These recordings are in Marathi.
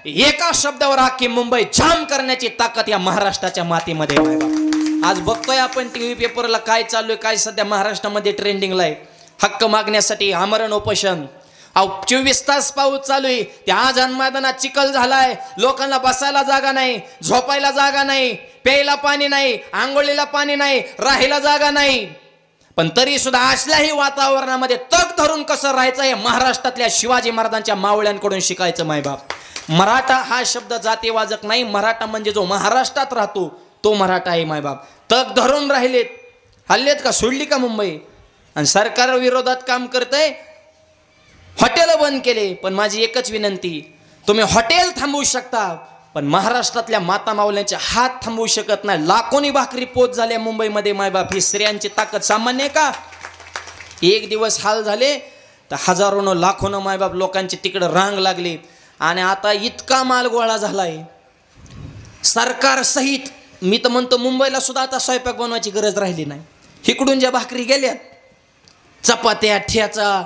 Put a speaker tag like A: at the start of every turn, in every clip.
A: एका शब्दावर अख्खी मुंबई जाम करण्याची ताकद या महाराष्ट्राच्या मातीमध्ये आहे। आज बघतोय आपण टीव्ही पेपरला काय चालू आहे, काय सध्या महाराष्ट्रामध्ये ट्रेंडिंगला आहे। हक्क मागण्यासाठी आमरण उपोषण, 24 तास पाऊस चालू आहे। त्या आझाद मैदानात चिखल झालाय, लोकांना बसायला जागा नाही, झोपायला जागा नाही, प्यायला पाणी नाही, आंघोळीला पाणी नाही, राहायला जागा नाही। पण तरी सुद्धा असल्याही वातावरणामध्ये तग धरून कसं राहायचं हे महाराष्ट्रातल्या शिवाजी महाराजांच्या मावळ्यांकडून शिकायचं मायबाप। मराठा हा शब्द जातीवाचक नाही, मराठा म्हणजे जो महाराष्ट्रात राहतो तो मराठा आहे मायबाप। तग धरून राहिलेत, हल्लेत का, सोडली का मुंबई? आणि सरकार विरोधात काम करतंय, हॉटेल बंद केले। पण माझी एकच विनंती, तुम्ही हॉटेल थांबवू शकता पण महाराष्ट्रातल्या माता माऊल्यांचे हात थांबवू शकत नाही। लाखोनी भाकरी पोच झाल्या मुंबईमध्ये मायबाप। ही स्त्रियांची ताकद सामान्य का? एक दिवस हाल झाले तर हजारोनं लाखोनं मायबाप लोकांची तिकडं रांग लागली। आणि आता इतका माल गोळा झालाय सरकार सहित, मी तर म्हणतो मुंबईला सुद्धा आता स्वयंपाक बनवायची गरज राहिली नाही। इकडून ज्या भाकरी गेल्यात, चपात्या, ठ्याचा,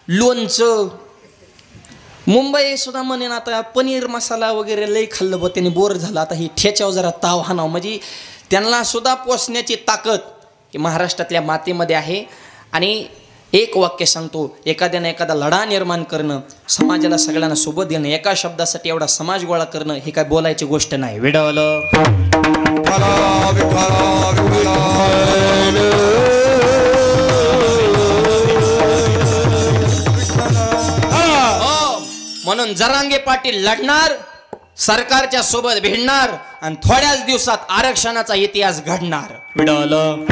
A: लोणचं, मुंबई सुद्धा म्हणेन आता पनीर मसाला वगैरे लई खाल्लं बघ त्याने बोर झालं, आता ही ठेच्यावर जरा ताव हाणाव, म्हणजे त्यांना सुद्धा पोचण्याची ताकद की महाराष्ट्रातल्या मातीमध्ये आहे। आणि एक वाक्य सांगतो, एखाद्याने एखादा लढा निर्माण करणं, समाजाला सगळ्यांना सोबत घेणं, एका शब्दासाठी एवढा समाज गोळा करणं हे काय बोलायची गोष्ट नाही। विडवलं म्हणून जरांगे पाटील लढणार, सरकारच्या सोबत भिडणार आणि थोड्याच दिवसात आरक्षणाचा इतिहास घडणार। विडवलं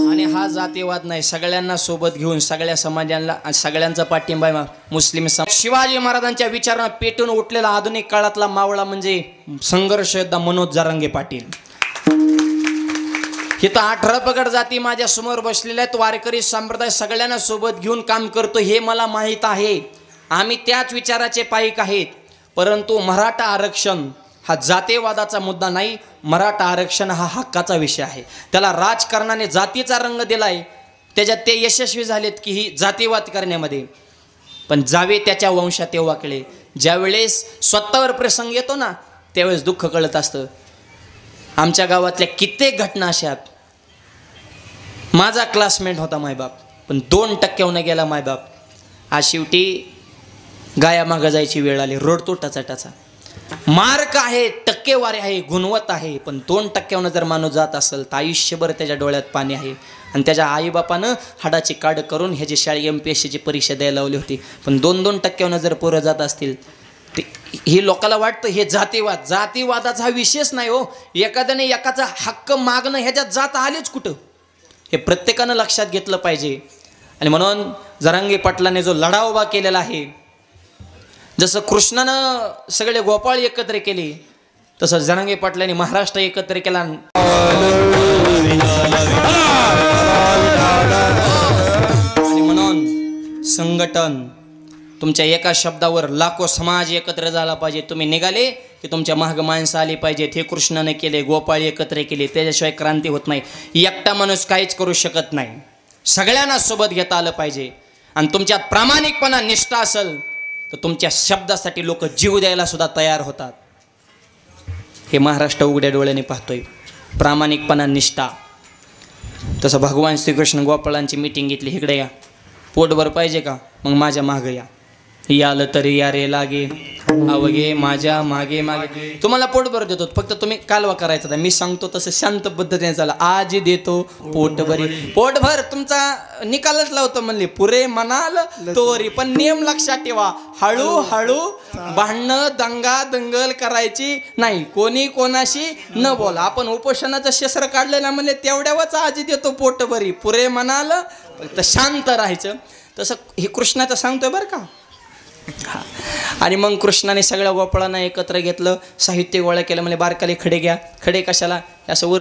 A: आणि हा जातीवाद नाही, सगळ्यांना सोबत घेऊन सगळ्या समाजाला सगळ्यांचा पाठिंबा आहे। मुस्लिम शिवाजी महाराजांच्या विचारांना पेटून उठलेला आधुनिक काळातला मावळा म्हणजे संघर्ष योद्धा मनोज जरांगे पाटील। इथं 18 पगड जाती माझ्या समोर बसलेल्या आहेत, वारकरी संप्रदाय सगळ्यांना सोबत घेऊन काम करतो हे मला माहीत आहे। आम्ही त्याच विचाराचे पाईक आहेत। परंतु मराठा आरक्षण हा जातीवादाचा मुद्दा नाही, मराठा आरक्षण हा हक्काचा विषय आहे। त्याला राजकारणाने जातीचा रंग दिलाय, त्याच्यात ते यशस्वी झालेत की ही जातीवाद करण्यामध्ये। पण जावे त्याच्या वंशात तेव्हा कळे, ज्यावेळेस स्वतःवर प्रसंग येतो ना त्यावेळेस दुःख कळत असतं। आमच्या गावातल्या कित्येक घटना अशा, माझा क्लासमेट होता मायबाप पण 2% गेला मायबाप। आज शेवटी गाया मागं जायची वेळ आली, रोडतो टचाटचा, मार्क आहे, टक्केवारी आहे, गुणवत्ता आहे, पण 2% जर माणूस जात असेल तर आयुष्यभर त्याच्या डोळ्यात पाणी आहे। आणि त्याच्या आईबापानं हाडाची काढ करून ह्याची शाळा MPSCची परीक्षा द्यायला लावली होती, पण 2% जर पोरं जात असतील ते हे लोकांना वाटतं हे जातीवाद, जातीवादाचा हा विषयच नाही हो। एखाद्याने एकाचा हक्क मागणं ह्याच्यात जात आलेच कुठं, हे प्रत्येकानं लक्षात घेतलं पाहिजे। आणि म्हणून जरांगे पाटलाने जो लढा उभा केलेला आहे, जसं कृष्णानं सगळे गोपाळ एकत्र केले तसं जरांगे पाटलांनी महाराष्ट्र एकत्र केला। आणि म्हणून संघटन, तुमच्या एका शब्दावर लाखो समाज एकत्र झाला पाहिजे। तुम्ही निघाले की तुमच्या माग माणसं आली पाहिजेत, हे कृष्णाने केले, गोपाळ एकत्र केले, त्याच्याशिवाय क्रांती होत नाही। एकटा माणूस काहीच करू शकत नाही, सगळ्यांना सोबत घेता आलं पाहिजे। आणि तुमच्यात प्रामाणिकपणा, निष्ठा असेल तर तुमच्या शब्दासाठी लोक जीव द्यायला सुद्धा तयार होतात। हे महाराष्ट्र उघड्या डोळ्याने पाहतोय, प्रामाणिकपणा, निष्ठा। तसं भगवान श्रीकृष्ण गोपाळांची मीटिंग घेतली, इकडे या, पोटभर पाहिजे का, मग माझ्या मागं या, यालं तरी या रे लागे, अवघे माझ्या मागे मागे, तुम्हाला पोटभर देतो, फक्त तुम्ही कालवा करायचा नाही, मी सांगतो तसं शांत पद्धतीने चाला। आज देतो पोटभरी, पोटभर तुमचा निकालच लावतो म्हणले, पुरे म्हणाल तोरी, पण नियम लक्षात ठेवा, हळूहळू भांडणं दंगा दंगल करायची नाही, कोणी कोणाशी न बोला। आपण उपोषणाचं शस्त्र काढलेलं म्हणले तेवढ्यावरच आज देतो पोटभरी, पुरे म्हणाल फक्त शांत राहायचं। तसं हे कृष्णाचं सांगतोय बरं का। आणि मग कृष्णाने सगळ्या गोपाळांना एकत्र घेतलं, साहित्य गोळा केलं, म्हणजे बारकाले खडे घ्या, खडे कशाला, असं वर